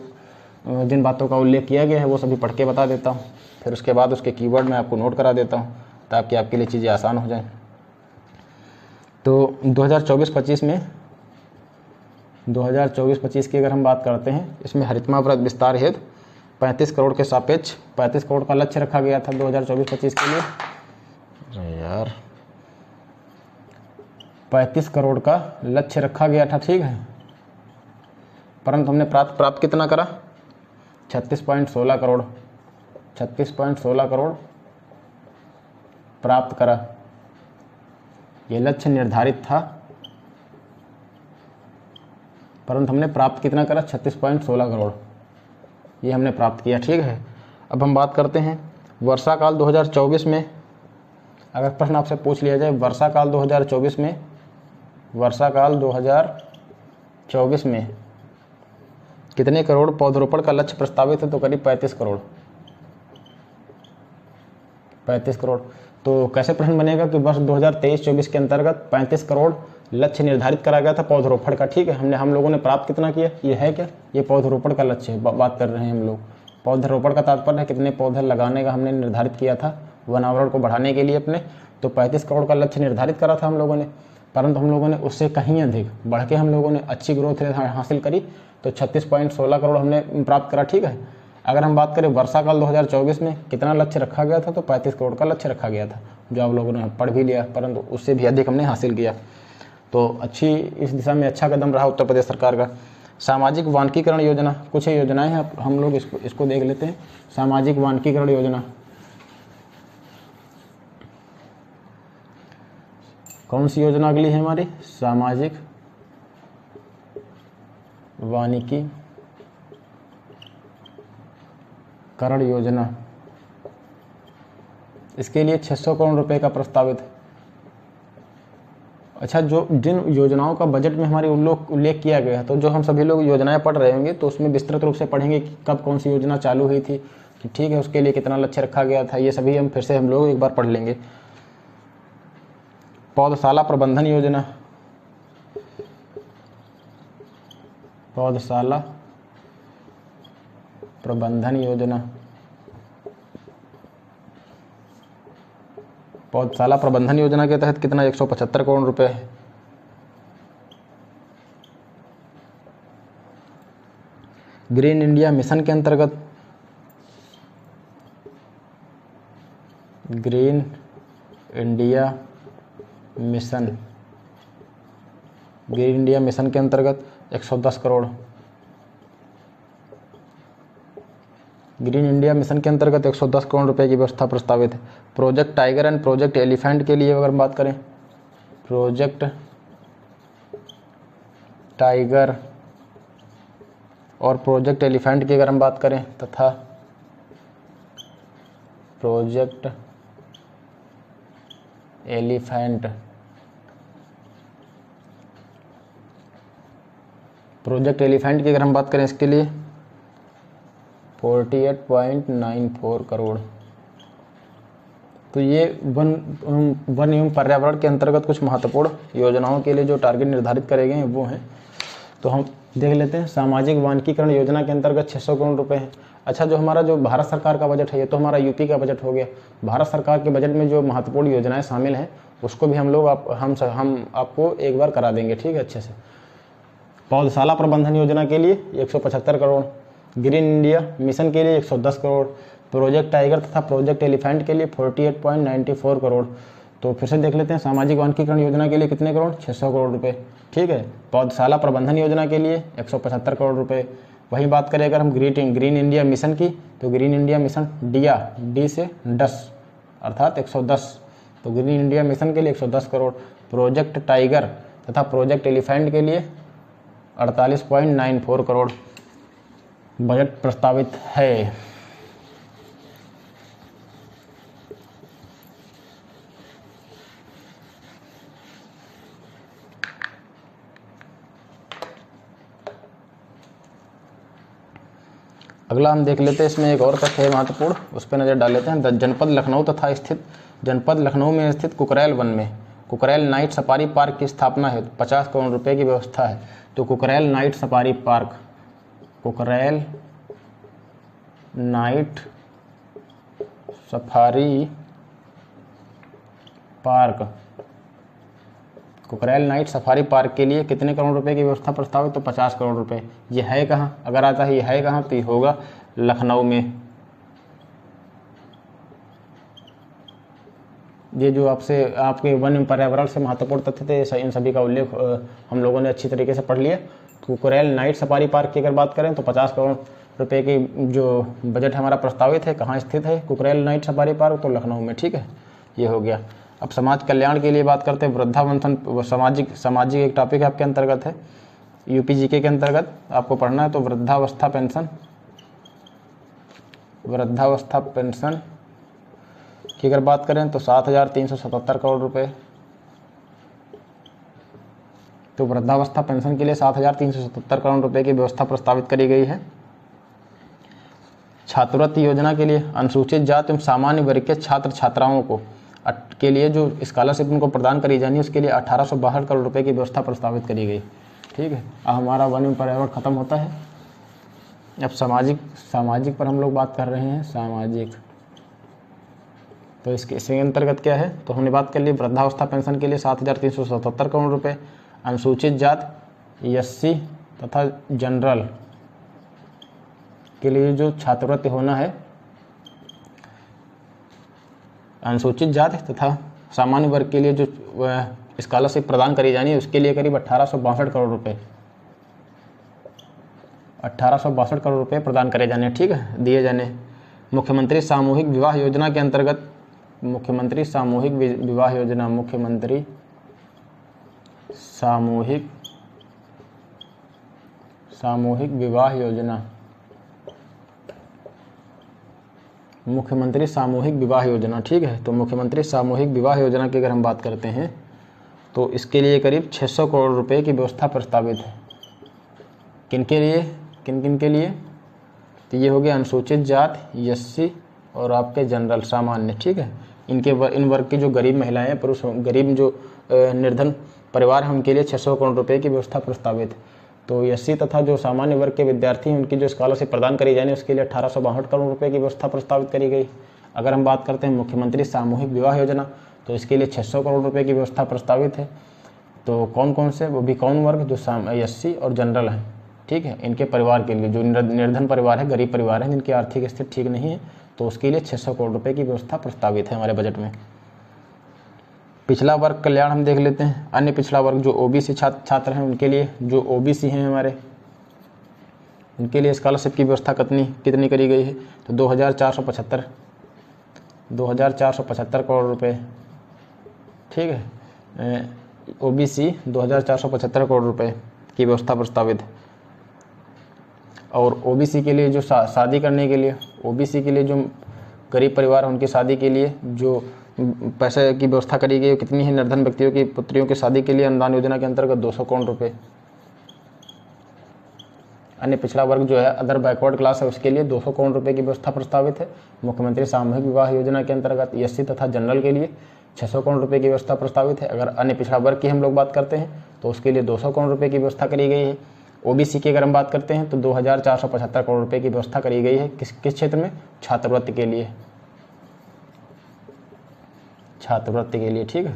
Speaker 1: जिन बातों का उल्लेख किया गया है वो सभी पढ़ के बता देता हूँ। फिर उसके बाद उसके कीवर्ड मैं आपको नोट करा देता हूँ ताकि आपके लिए चीज़ें आसान हो जाएं। तो 2024-25 में 2024-25 की अगर हम बात करते हैं, इसमें हरितमा व्रत विस्तार हेतु 35 करोड़ के सापेक्ष 35 करोड़ का लक्ष्य रखा गया था 2024-25 के लिए। यार 35 करोड़ का लक्ष्य रखा गया था, ठीक है, परंतु हमने प्राप्त कितना करा? 36.16 करोड़ 36.16 करोड़ प्राप्त करा। ये लक्ष्य निर्धारित था परंतु हमने प्राप्त कितना करा? 36.16 करोड़, ये हमने प्राप्त किया, ठीक है। अब हम बात करते हैं वर्षा काल 2024 में। अगर प्रश्न आपसे पूछ लिया जाए वर्षा काल 2024 में, वर्षा काल 2024 में कितने करोड़ पौधरोपण का लक्ष्य प्रस्तावित है, तो करीब 35 करोड़ 35 करोड़। तो कैसे प्रश्न बनेगा कि वर्ष 2023-24 के अंतर्गत 35 करोड़ लक्ष्य निर्धारित करा गया था पौधरोपण का, ठीक है। हम लोगों ने प्राप्त कितना किया? ये है क्या? ये पौधरोपण का लक्ष्य है, बात कर रहे हैं हम लोग। पौधरोपण का तात्पर्य है कितने पौधे लगाने का हमने निर्धारित किया था वनावरण को बढ़ाने के लिए अपने। तो 35 करोड़ का लक्ष्य निर्धारित करा था हम लोगों ने, परंतु हम लोगों ने उससे कहीं अधिक बढ़ के हम लोगों ने अच्छी ग्रोथ रेट हासिल करी, तो 36.16 करोड़ हमने प्राप्त करा, ठीक है। अगर हम बात करें वर्षा काल 2024 में कितना लक्ष्य रखा गया था, तो 35 करोड़ का लक्ष्य रखा गया था, जो आप लोगों ने पढ़ भी लिया, परंतु उससे भी अधिक हमने हासिल किया। तो अच्छी इस दिशा में अच्छा कदम रहा उत्तर प्रदेश सरकार का। सामाजिक वानिकीकरण योजना, कुछ योजनाएं हैं, हम लोग इसको देख लेते हैं। सामाजिक वानिकीकरण योजना कौन सी योजना अगली है हमारी? सामाजिक वानिकीकरण योजना। इसके लिए 600 करोड़ रुपए का प्रस्तावित है। अच्छा, जो जिन योजनाओं का बजट में हमारे उल्लेख किया गया है, तो जो हम सभी लोग योजनाएं पढ़ रहे होंगे तो उसमें विस्तृत रूप से पढ़ेंगे कि कब कौन सी योजना चालू हुई थी, ठीक है, उसके लिए कितना लक्ष्य रखा गया था, ये सभी हम फिर से हम लोग एक बार पढ़ लेंगे। पौधशाला प्रबंधन योजना, पौधशाला प्रबंधन योजना, पौधशाला प्रबंधन योजना के तहत कितना? 175 करोड़ रुपए है। ग्रीन इंडिया मिशन के अंतर्गत, green India mission, green India mission के अंतर्गत 110 करोड़। ग्रीन इंडिया मिशन के अंतर्गत 110 करोड़ रुपए की व्यवस्था प्रस्तावित है। Project tiger and project elephant के लिए अगर हम बात करें, प्रोजेक्ट टाइगर और प्रोजेक्ट एलिफेंट की अगर हम बात करें, तथा प्रोजेक्ट एलिफेंट, प्रोजेक्ट एलिफेंट की अगर हम बात करें, इसके लिए 48.94 करोड़। तो ये वन एवं पर्यावरण के अंतर्गत कुछ महत्वपूर्ण योजनाओं के लिए जो टारगेट निर्धारित करे गए हैं वो हैं। तो हम देख लेते हैं। सामाजिक वानिकीकरण योजना के अंतर्गत 600 करोड़ रुपए हैं। अच्छा, जो हमारा जो भारत सरकार का बजट है, ये तो हमारा यूपी का बजट हो गया। भारत सरकार के बजट में जो महत्वपूर्ण योजनाएं शामिल हैं उसको भी हम लोग हम आपको एक बार करा देंगे, ठीक है, अच्छे से। पौधशाला प्रबंधन योजना के लिए 175 करोड़, ग्रीन इंडिया मिशन के लिए 110 करोड़, प्रोजेक्ट टाइगर तथा प्रोजेक्ट एलिफेंट के लिए 48.94 करोड़। तो फिर से देख लेते हैं। सामाजिक वानिकीकरण योजना के लिए कितने करोड़? 600 करोड़ रुपए, ठीक है। पौधशाला प्रबंधन योजना के लिए 175 करोड़ रुपए। वहीं बात करें अगर हम ग्रीन इंडिया मिशन की, तो ग्रीन इंडिया मिशन डी से 10 अर्थात 110, तो ग्रीन इंडिया मिशन के लिए 110 करोड़। प्रोजेक्ट टाइगर तथा प्रोजेक्ट एलिफेंट के लिए 48.94 करोड़ बजट प्रस्तावित है। अगला हम देख लेते हैं, इसमें एक और तथ्य है महत्वपूर्ण, उस पर नज़र डाल लेते हैं। जनपद लखनऊ तथा स्थित जनपद लखनऊ में स्थित कुकरैल वन में कुकरैल नाइट सफारी पार्क की स्थापना है, 50 करोड़ रुपए की व्यवस्था है। तो Kukrail night safari park, Kukrail night safari park, Kukrail night safari park के लिए कितने करोड़ रुपए की व्यवस्था प्रस्तावित? तो 50 करोड़ रुपए। ये है कहाँ? अगर आता है ये है कहाँ, तो ये होगा लखनऊ में। ये जो आपके वन एवं पर्यावरण से महत्वपूर्ण तथ्य थे, इन सभी का उल्लेख हम लोगों ने अच्छी तरीके से पढ़ लिया। तो कुकरैल नाइट सफारी पार्क की अगर बात करें तो 50 करोड़ रुपए की जो बजट हमारा प्रस्तावित है, कहाँ स्थित है कुकरैल नाइट सफारी पार्क? तो लखनऊ में। ठीक है, ये हो गया। अब समाज कल्याण के लिए बात करते हैं। वृद्धावस्था सामाजिक एक टॉपिक है आपके अंतर्गत है, यूपीजीके के अंतर्गत आपको पढ़ना है। तो वृद्धावस्था पेंशन की अगर बात करें तो 7,377 करोड़ रुपए। तो वृद्धावस्था पेंशन के लिए 7,377 करोड़ रुपए की व्यवस्था प्रस्तावित करी गई है। छात्रवृत्ति योजना के लिए अनुसूचित जाति एवं सामान्य वर्ग के छात्र छात्राओं को के लिए जो स्कॉलरशिप उनको प्रदान करी जानी है, उसके लिए 1862 करोड़ रुपए की व्यवस्था प्रस्तावित करी गई। ठीक है, अब हमारा वन एवं पर्यावरण खत्म होता है। अब सामाजिक पर हम लोग बात कर रहे हैं, सामाजिक। तो इसके अंतर्गत क्या है? तो हमने बात कर ली वृद्धावस्था पेंशन के लिए 7,377 करोड़ रुपए, अनुसूचित जाति SC तथा जनरल के लिए जो छात्रवृत्ति होना है, अनुसूचित जाति तथा सामान्य वर्ग के लिए जो स्कॉलरशिप प्रदान करी जानी है, उसके लिए करीब 1862 करोड़ रुपए 1862 करोड़ रुपए प्रदान करे जाने। ठीक है, दिए जाने। मुख्यमंत्री सामूहिक विवाह योजना के अंतर्गत मुख्यमंत्री सामूहिक विवाह योजना मुख्यमंत्री सामूहिक विवाह योजना ठीक है, तो मुख्यमंत्री सामूहिक विवाह योजना की अगर हम बात करते हैं तो इसके लिए करीब 600 करोड़ रुपए की व्यवस्था प्रस्तावित है। किन किन के लिए? तो ये हो गया अनुसूचित जाति SC और आपके जनरल सामान्य। ठीक है, इन वर्ग की जो गरीब महिलाएं हैं, पुरुष गरीब जो निर्धन परिवार हैं, उनके लिए 600 करोड़ रुपए की व्यवस्था प्रस्तावित है। तो SC तथा जो सामान्य वर्ग के विद्यार्थी हैं, उनकी जो स्कॉलरशिप प्रदान करी जानी, उसके लिए 1862 करोड़ रुपए की व्यवस्था प्रस्तावित करी गई। अगर हम बात करते हैं मुख्यमंत्री सामूहिक विवाह योजना, तो इसके लिए 600 करोड़ रुपए की व्यवस्था प्रस्तावित है। तो कौन कौन से? वो भी कौन वर्ग? जो SC और जनरल हैं। ठीक है, इनके परिवार के लिए, जो निर्धन परिवार है, गरीब परिवार है, जिनकी आर्थिक स्थिति ठीक नहीं है, तो उसके लिए 600 करोड़ रुपए की व्यवस्था प्रस्तावित है हमारे बजट में। पिछड़ा वर्ग कल्याण हम देख लेते हैं। अन्य पिछड़ा वर्ग जो OBC छात्र हैं, उनके लिए, जो OBC हैं हमारे, उनके लिए स्कॉलरशिप की व्यवस्था कितनी करी गई है? तो 2,475 करोड़ रुपए। ठीक है, OBC 2,475 करोड़ रुपए की व्यवस्था प्रस्तावित है। और OBC के लिए जो शादी करने के लिए, OBC के लिए जो गरीब परिवार है, उनकी शादी के लिए जो पैसे की व्यवस्था करी गई, कितनी है? निर्धन व्यक्तियों की पुत्रियों की शादी के लिए अनुदान योजना के अंतर्गत 200 करोड़ रुपए। अन्य पिछड़ा वर्ग जो है, अदर बैकवर्ड क्लास है, उसके लिए 200 करोड़ रुपए की व्यवस्था प्रस्तावित है। मुख्यमंत्री सामूहिक विवाह योजना के अंतर्गत SC तथा जनरल के लिए 600 करोड़ रुपए की व्यवस्था प्रस्तावित है। अगर अन्य पिछड़ा वर्ग की हम लोग बात करते हैं तो उसके लिए 200 करोड़ रुपए की व्यवस्था करी गई है। OBC की अगर हम बात करते हैं तो 2,475 करोड़ रुपए की व्यवस्था करी गई है। किस क्षेत्र में? छात्रवृत्ति के लिए, छात्रवृत्ति के लिए। ठीक है,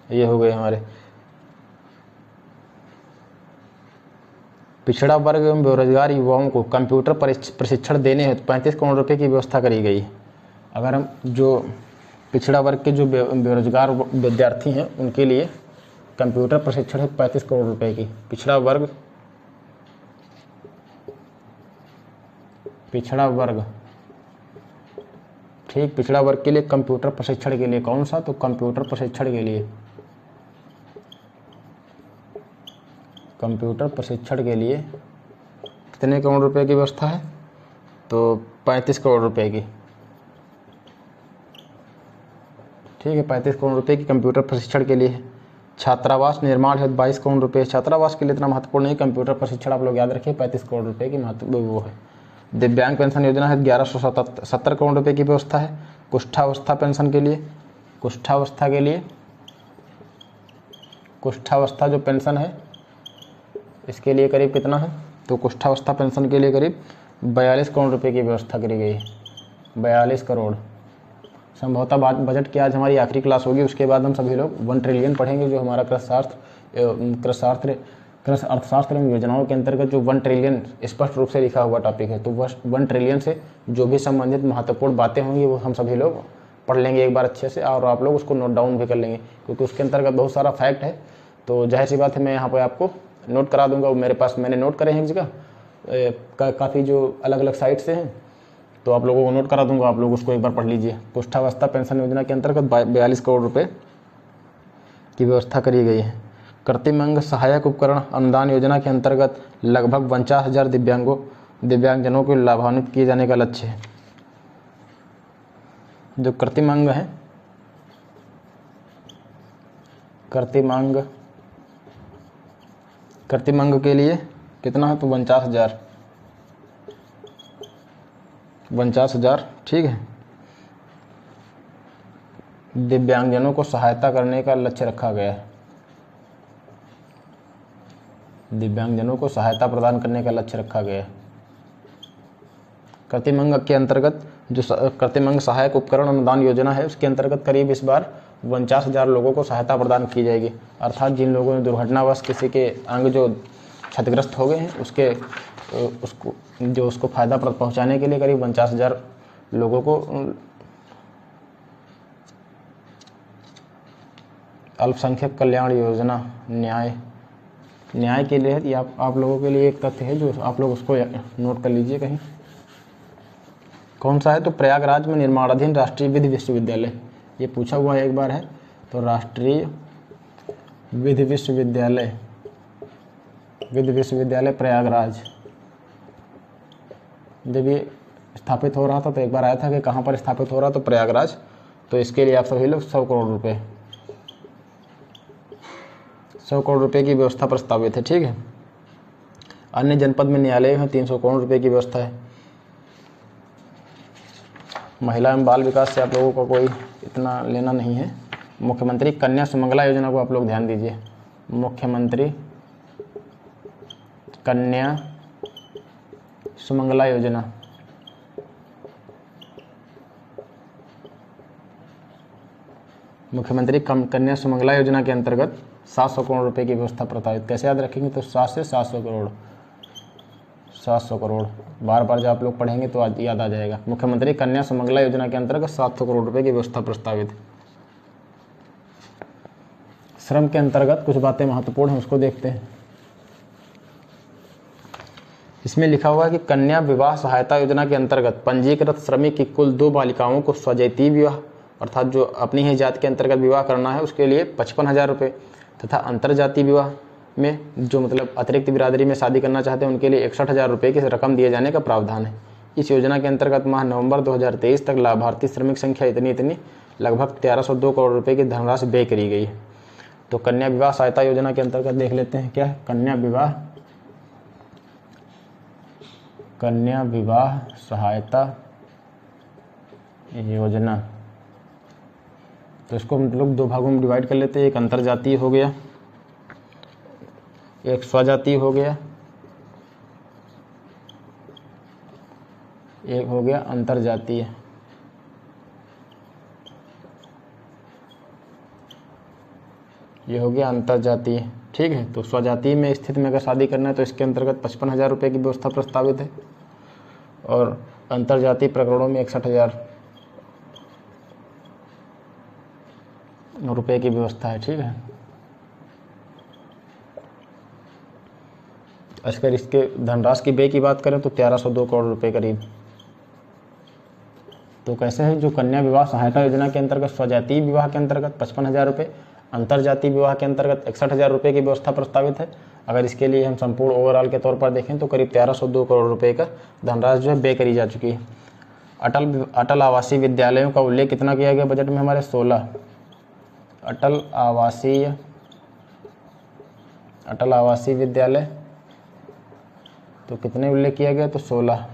Speaker 1: ये हो गए हमारे। पिछड़ा वर्ग एवं बेरोजगार युवाओं को कंप्यूटर प्रशिक्षण देने हेतु 35 करोड़ रुपए की व्यवस्था करी गई है। अगर हम जो पिछड़ा वर्ग के जो बेरोजगार विद्यार्थी हैं, उनके लिए कंप्यूटर प्रशिक्षण है 35 करोड़ रुपए की। पिछड़ा वर्ग ठीक, पिछड़ा वर्ग के लिए कंप्यूटर प्रशिक्षण के लिए, कौन सा? तो कंप्यूटर प्रशिक्षण के लिए, कितने करोड़ रुपए की व्यवस्था है? तो 35 करोड़ रुपए की। ठीक है, 35 करोड़ रुपए की कंप्यूटर प्रशिक्षण के लिए है। छात्रावास निर्माण है 22 करोड़ रुपए। छात्रावास के लिए इतना महत्वपूर्ण नहीं, कंप्यूटर प्रशिक्षण आप लोग याद रखिए, 35 करोड़ रुपए की महत्व वो है। दिव्यांग पेंशन योजना है 1170 करोड़ रुपए की व्यवस्था है। कुष्ठावस्था पेंशन के लिए, कुष्ठावस्था जो पेंशन है इसके लिए करीब कितना है, तो कुष्ठावस्था पेंशन के लिए करीब 42 करोड़ रुपए की व्यवस्था करी गई है। 42 करोड़। संभवतः बजट की आज हमारी आखिरी क्लास होगी, उसके बाद हम सभी लोग 1 ट्रिलियन पढ़ेंगे, जो हमारा कृषि अर्थशास्त्र एवं योजनाओं के अंतर्गत जो 1 ट्रिलियन स्पष्ट रूप से लिखा हुआ टॉपिक है। तो 1 ट्रिलियन से जो भी संबंधित महत्वपूर्ण बातें होंगी वो हम सभी लोग पढ़ लेंगे एक बार अच्छे से, और आप लोग उसको नोट डाउन भी कर लेंगे, क्योंकि उसके अंतर्गत बहुत सारा फैक्ट है। तो जाहिर सी बात है मैं यहाँ पर आपको नोट करा दूंगा। वो मेरे पास मैंने नोट करे हैं एक जगह, काफ़ी जो अलग अलग साइट से हैं, तो आप लोगों को नोट करा दूंगा, आप लोग उसको एक बार पढ़ लीजिए। कुष्ठावस्था पेंशन योजना के अंतर्गत 42 करोड़ रुपए की व्यवस्था करी गई है। कृत्रिम सहायक उपकरण अनुदान योजना के अंतर्गत लगभग 49,000 दिव्यांगजनों को लाभान्वित किए जाने का लक्ष्य है। जो कृत्रिम अंग है, कृत्रिम अंग के लिए कितना है, तो 49,000 ठीक है, दिव्यांगजनों को सहायता करने का लक्ष्य रखा गया है। दिव्यांगजनों को सहायता प्रदान करने का लक्ष्य रखा गया है। कृत्रिम अंग के अंतर्गत जो कृत्रिम अंग सहायक उपकरण अनुदान योजना है, उसके अंतर्गत करीब इस बार 49,000 लोगों को सहायता प्रदान की जाएगी। अर्थात जिन लोगों ने दुर्घटनावश किसी के अंग जो क्षतिग्रस्त हो गए हैं उसको फायदा पहुंचाने के लिए करीब 49,000 लोगों को अल्पसंख्यक कल्याण योजना न्याय के लिए, ये आप लोगों के लिए एक तथ्य है जो आप लोग उसको नोट कर लीजिए कहीं। कौन सा है, तो प्रयागराज में निर्माणाधीन राष्ट्रीय विधि विश्वविद्यालय, ये पूछा हुआ एक बार है। तो राष्ट्रीय विधि विश्वविद्यालय प्रयागराज, जब ये स्थापित हो रहा था तो एक बार आया था कि कहाँ पर स्थापित हो रहा, तो प्रयागराज। तो इसके लिए आप सभी लोग 100 करोड़ रुपए की व्यवस्था प्रस्तावित है, ठीक है। अन्य जनपद में न्यायालय में 300 करोड़ रुपए की व्यवस्था है। महिला एवं बाल विकास से आप लोगों को कोई इतना लेना नहीं है। मुख्यमंत्री कन्या सुमंगला योजना को आप लोग ध्यान दीजिए। मुख्यमंत्री कन्या सुमंगला योजना, मुख्यमंत्री कन्या सुमंगला योजना के अंतर्गत 700 करोड़ रुपए की व्यवस्था प्रस्तावित। कैसे याद रखेंगे, तो 7 से 700 करोड़, 700 करोड़। बार बार जब आप लोग पढ़ेंगे तो याद आ जाएगा। मुख्यमंत्री कन्या सुमंगला योजना के अंतर्गत 700 करोड़ रुपए की व्यवस्था प्रस्तावित। श्रम के अंतर्गत कुछ बातें महत्वपूर्ण हैं, उसको देखते हैं। इसमें लिखा हुआ है कि कन्या विवाह सहायता योजना के अंतर्गत पंजीकृत श्रमिक की कुल 2 बालिकाओं को स्वजातीय विवाह, अर्थात जो अपनी ही जात के अंतर्गत विवाह करना है उसके लिए 55,000 रुपये, तथा अंतरजातीय विवाह में जो मतलब अतिरिक्त बिरादरी में शादी करना चाहते हैं उनके लिए 61,000 रुपये की रकम दिए जाने का प्रावधान है। इस योजना के अंतर्गत माह नवंबर 2023 तक लाभार्थी श्रमिक संख्या इतनी लगभग 1302 करोड़ रुपये की धनराशि व्यय करी गई है। तो कन्या विवाह सहायता योजना के अंतर्गत देख लेते हैं क्या है, कन्या विवाह सहायता योजना। तो इसको हम लोग 2 भागों में डिवाइड कर लेते हैं। एक अंतरजातीय हो गया, एक स्वजातीय हो गया, एक हो गया अंतरजातीय। ये हो गया अंतरजातीय, ठीक है। तो स्वजातीय में स्थिति में अगर शादी करना है तो इसके अंतर्गत 55,000 रुपये की व्यवस्था प्रस्तावित है, और अंतरजातीय प्रकरणों में 61,000 रुपये की व्यवस्था है, ठीक है। अगर इसके धनराशि की व्यय की बात करें तो 1302 करोड़ रुपए करीब। तो कैसे है, जो कन्या विवाह सहायता योजना के अंतर्गत स्वजातीय विवाह के अंतर्गत 55,000 रुपये, अंतरजातीय विवाह के अंतर्गत 61,000 रुपये की व्यवस्था प्रस्तावित है। अगर इसके लिए हम संपूर्ण ओवरऑल के तौर पर देखें तो करीब 1302 करोड़ रुपये का धनराशि जो है व्यय करी जा चुकी है। अटल आवासीय विद्यालयों का उल्लेख कितना किया गया बजट में हमारे, 16। अटल आवासीय विद्यालय तो कितने उल्लेख किया गया, तो 16।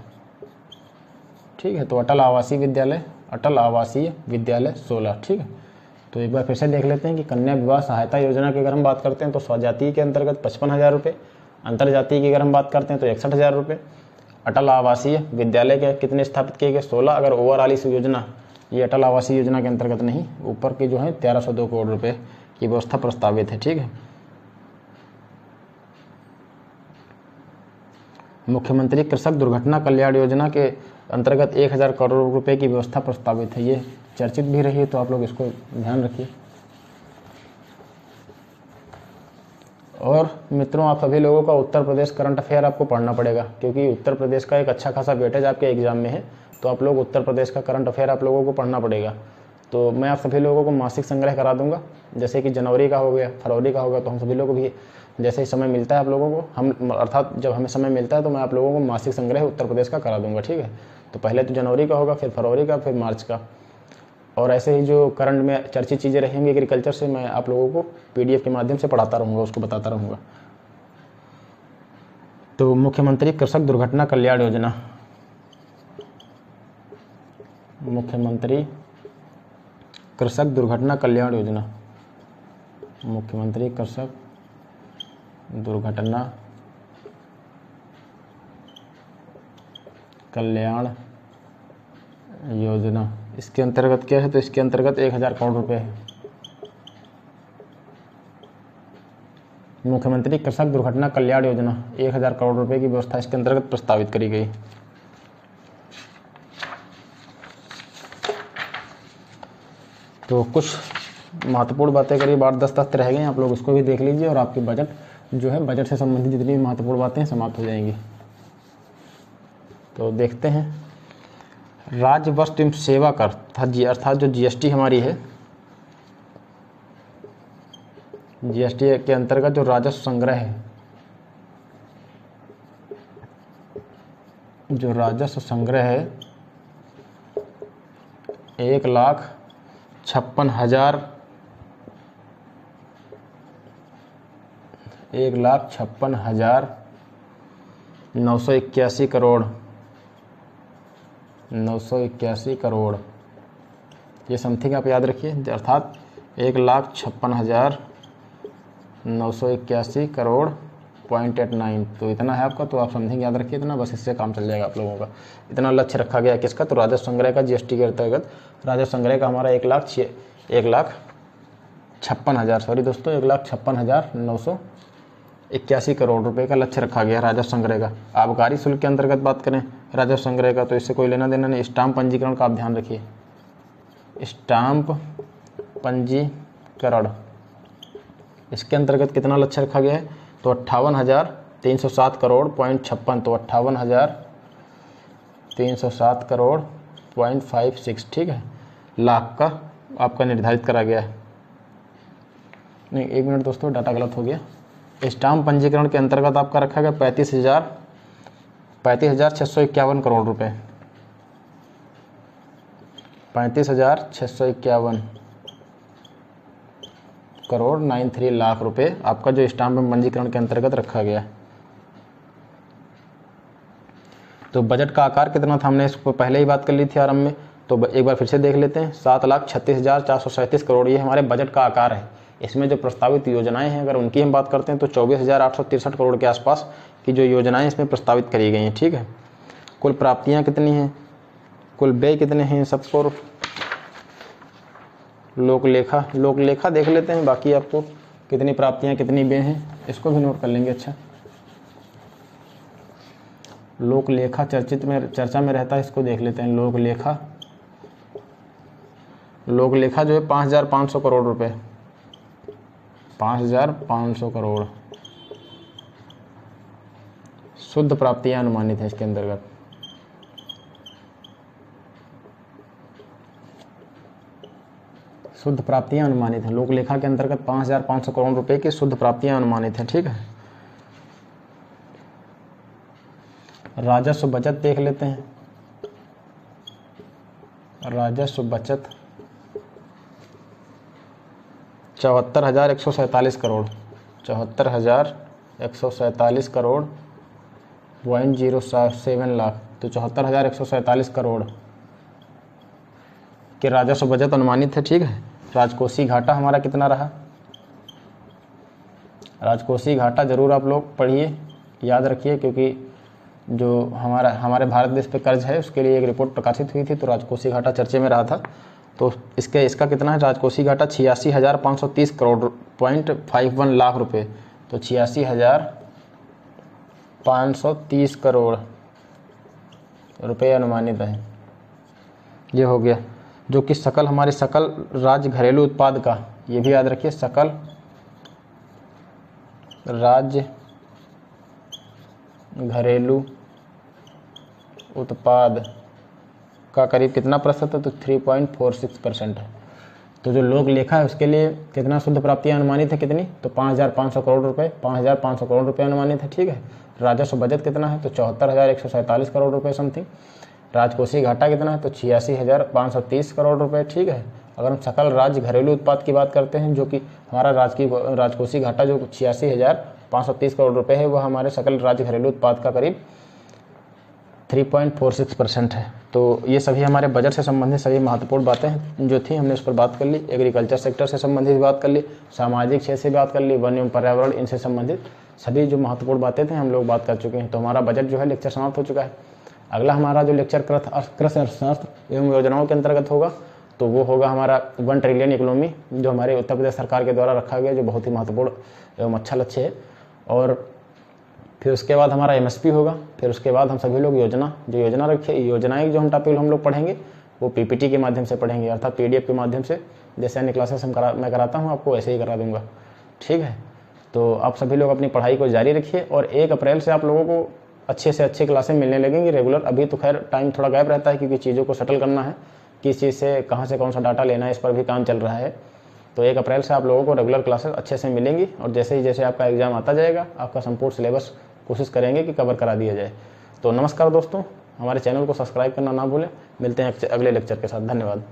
Speaker 1: ठीक है। तो अटल आवासीय विद्यालय 16, ठीक है। तो एक बार फिर से देख लेते हैं कि कन्या विवाह सहायता योजना की अगर हम बात करते हैं तो स्वजातीय के अंतर्गत 55,000 रुपये, अंतर्जातीय की अगर हम बात करते हैं तो 61,000 रुपये। अटल आवासीय विद्यालय के कितने स्थापित किए गए? 16। अगर ओवरऑल इस योजना, ये अटल आवासीय योजना के अंतर्गत नहीं, ऊपर के जो है 1302 करोड़ रुपये की व्यवस्था प्रस्तावित है, ठीक है। मुख्यमंत्री कृषक दुर्घटना कल्याण योजना के अंतर्गत 1,000 करोड़ रुपए की व्यवस्था प्रस्तावित है। ये चर्चित भी रही है, तो आप लोग इसको ध्यान रखिए। और मित्रों, आप सभी लोगों का उत्तर प्रदेश करंट अफेयर आपको पढ़ना पड़ेगा, क्योंकि उत्तर प्रदेश का एक अच्छा खासा वेटेज आपके एग्जाम में है। तो आप लोग उत्तर प्रदेश का करंट अफेयर आप लोगों को पढ़ना पड़ेगा। तो मैं आप सभी लोगों को मासिक संग्रह करा दूंगा, जैसे कि जनवरी का हो गया, फरवरी का हो गया। तो हम सभी लोगों को भी जैसे ही समय मिलता है आप लोगों को, हम अर्थात जब हमें समय मिलता है तो मैं आप लोगों को मासिक संग्रह उत्तर प्रदेश का करा दूंगा, ठीक है। तो पहले तो जनवरी का होगा, फिर फरवरी का, फिर मार्च का। और ऐसे ही जो करंट में चर्चित चीज़ें रहेंगी एग्रीकल्चर से, मैं आप लोगों को पीडीएफ के माध्यम से पढ़ाता रहूँगा, उसको बताता रहूँगा। तो मुख्यमंत्री कृषक दुर्घटना कल्याण योजना, मुख्यमंत्री कृषक दुर्घटना कल्याण योजना, मुख्यमंत्री कृषक दुर्घटना कल्याण योजना, इसके अंतर्गत क्या है? तो इसके अंतर्गत 1,000 करोड़ रुपए है। मुख्यमंत्री कृषक दुर्घटना कल्याण योजना 1,000 करोड़ रुपए की व्यवस्था इसके अंतर्गत प्रस्तावित करी गई। तो कुछ महत्वपूर्ण बातें करीब 8-10 रह गए, आप लोग उसको भी देख लीजिए और आपके बजट जो है, बजट से संबंधित जितनी भी महत्वपूर्ण बातें समाप्त हो जाएंगी। तो देखते हैं, राज्य वस्तु एवं सेवा कर अर्थात जो जीएसटी हमारी है, जीएसटी के अंतर्गत जो राजस्व संग्रह है, जो राजस्व संग्रह है 1,56,981 करोड़, 981 करोड़, ये समथिंग आप याद रखिए, अर्थात 1,56,981 करोड़ .89, तो इतना है आपका। तो आप समथिंग याद रखिए इतना, बस इससे काम चल जाएगा आप लोगों का। इतना लक्ष्य रखा गया किसका? तो राजस्व संग्रह का, जीएसटी के अंतर्गत राजस्व संग्रह का हमारा 1,56,981 करोड़ रुपए का लक्ष्य रखा गया राजस्व संग्रह का। आबकारी शुल्क के अंतर्गत बात करें राजस्व संग्रह का, तो इससे कोई लेना देना नहीं। स्टाम्प पंजीकरण का आप ध्यान रखिए, स्टाम्प पंजीकरण, इसके अंतर्गत कितना लक्ष्य रखा गया है? तो 58,307 करोड़ .56, तो 58,307 करोड़ .56, ठीक है, लाख का आपका निर्धारित करा गया है। नहीं, 1 मिनट दोस्तों, डाटा गलत हो गया। स्टाम्प पंजीकरण के अंतर्गत आपका रखा गया 35,651 करोड़ रुपए, 35,651 करोड़ 93 लाख रुपए आपका जो स्टाम्प पंजीकरण के अंतर्गत रखा गया। तो बजट का आकार कितना था, हमने इसको पहले ही बात कर ली थी आरंभ में, तो एक बार फिर से देख लेते हैं। 7,36,437 करोड़ ये हमारे बजट का आकार है। इसमें जो प्रस्तावित योजनाएं हैं, अगर उनकी हम बात करते हैं तो 24,863 करोड़ के आसपास की जो योजनाएं इसमें प्रस्तावित करी गई हैं, ठीक है। कुल प्राप्तियां कितनी हैं, कुल व्यय कितने हैं सबको, लोकलेखा देख लेते हैं, बाकी आपको कितनी प्राप्तियां कितनी व्यय हैं इसको भी नोट कर लेंगे। अच्छा, लोकलेखा चर्चा में रहता है, इसको देख लेते हैं। लोकलेखा जो है 5,500 करोड़ रुपए, 5,500 करोड़ शुद्ध प्राप्तियां अनुमानित है इसके अंतर्गत। शुद्ध प्राप्तियां अनुमानित है लोकलेखा के अंतर्गत 5,500 करोड़ रुपए की शुद्ध प्राप्तियां अनुमानित है, ठीक है। राजस्व बचत देख लेते हैं। राजस्व बचत 74,147 करोड़, 74,147 करोड़ .07 लाख, तो 74,147 करोड़ के राजस्व बजट अनुमानित है। ठीक है, राजकोषीय घाटा हमारा कितना रहा? राजकोषीय घाटा जरूर आप लोग पढ़िए, याद रखिए, क्योंकि जो हमारे भारत देश पे कर्ज है उसके लिए एक रिपोर्ट प्रकाशित हुई थी, तो राजकोषीय घाटा चर्चे में रहा था। तो इसका कितना है? राजकोषीय घाटा 86,530 करोड़ .51 लाख रुपए, तो 86,530 करोड़ रुपए अनुमानित है। ये हो गया, जो कि हमारे सकल राज्य घरेलू उत्पाद का, ये भी याद रखिए, सकल राज्य घरेलू उत्पाद का करीब कितना प्रतिशत है? तो 3.46% है। तो जो लोक लेखा है उसके लिए कितना शुद्ध प्राप्तियां अनुमानित है? कितनी? तो 5,500 करोड़ रुपए, 5,500 करोड़ रुपए अनुमानित है। ठीक है, राजस्व बजट कितना है? तो 74,147 करोड़ रुपए समथिंग। राजकोषीय घाटा कितना है? तो 86,530 करोड़ रुपए। ठीक है, अगर हम सकल राज्य घरेलू उत्पाद की बात करते हैं, जो कि हमारा राजकोषीय घाटा जो 86,530 करोड़ रुपए है, वह हमारे सकल राज्य घरेलू उत्पाद का करीब 3.46% है। तो ये सभी हमारे बजट से संबंधित सभी महत्वपूर्ण बातें जो थी हमने उस पर बात कर ली। एग्रीकल्चर सेक्टर से संबंधित बात कर ली, सामाजिक क्षेत्र से बात कर ली, वन एवं पर्यावरण, इनसे संबंधित सभी जो महत्वपूर्ण बातें थी हम लोग बात कर चुके हैं। तो हमारा बजट जो है लेक्चर समाप्त हो चुका है। अगला हमारा जो लेक्चर कृषि अर्थशास्त्र एवं योजनाओं के अंतर्गत होगा, तो वो होगा हमारा 1 ट्रिलियन इकोनॉमी, जो हमारे उत्तर प्रदेश सरकार के द्वारा रखा गया, जो बहुत ही महत्वपूर्ण एवं अच्छा लक्ष्य है। और फिर उसके बाद हमारा MSP होगा। फिर उसके बाद हम सभी लोग योजना रखिए, योजनाएं जो हम टॉपिक हम लोग पढ़ेंगे वो PPT के माध्यम से पढ़ेंगे, अर्थात PDF के माध्यम से। जैसे अन्य क्लासेस मैं कराता हूँ आपको वैसे ही करा दूंगा। ठीक है, तो आप सभी लोग अपनी पढ़ाई को जारी रखिए, और 1 अप्रैल से आप लोगों को अच्छे से अच्छे क्लासें मिलने लगेंगी रेगुलर। अभी तो खैर टाइम थोड़ा गैप रहता है, क्योंकि चीज़ों को सेटल करना है, किस चीज़ से कहाँ से कौन सा डाटा लेना है, इस पर भी काम चल रहा है। तो 1 अप्रैल से आप लोगों को रेगुलर क्लासेस अच्छे से मिलेंगी, और जैसे आपका एग्जाम आता जाएगा, आपका संपूर्ण सिलेबस कोशिश करेंगे कि कवर करा दिया जाए। तो नमस्कार दोस्तों, हमारे चैनल को सब्सक्राइब करना ना भूलें। मिलते हैं अगले लेक्चर के साथ। धन्यवाद।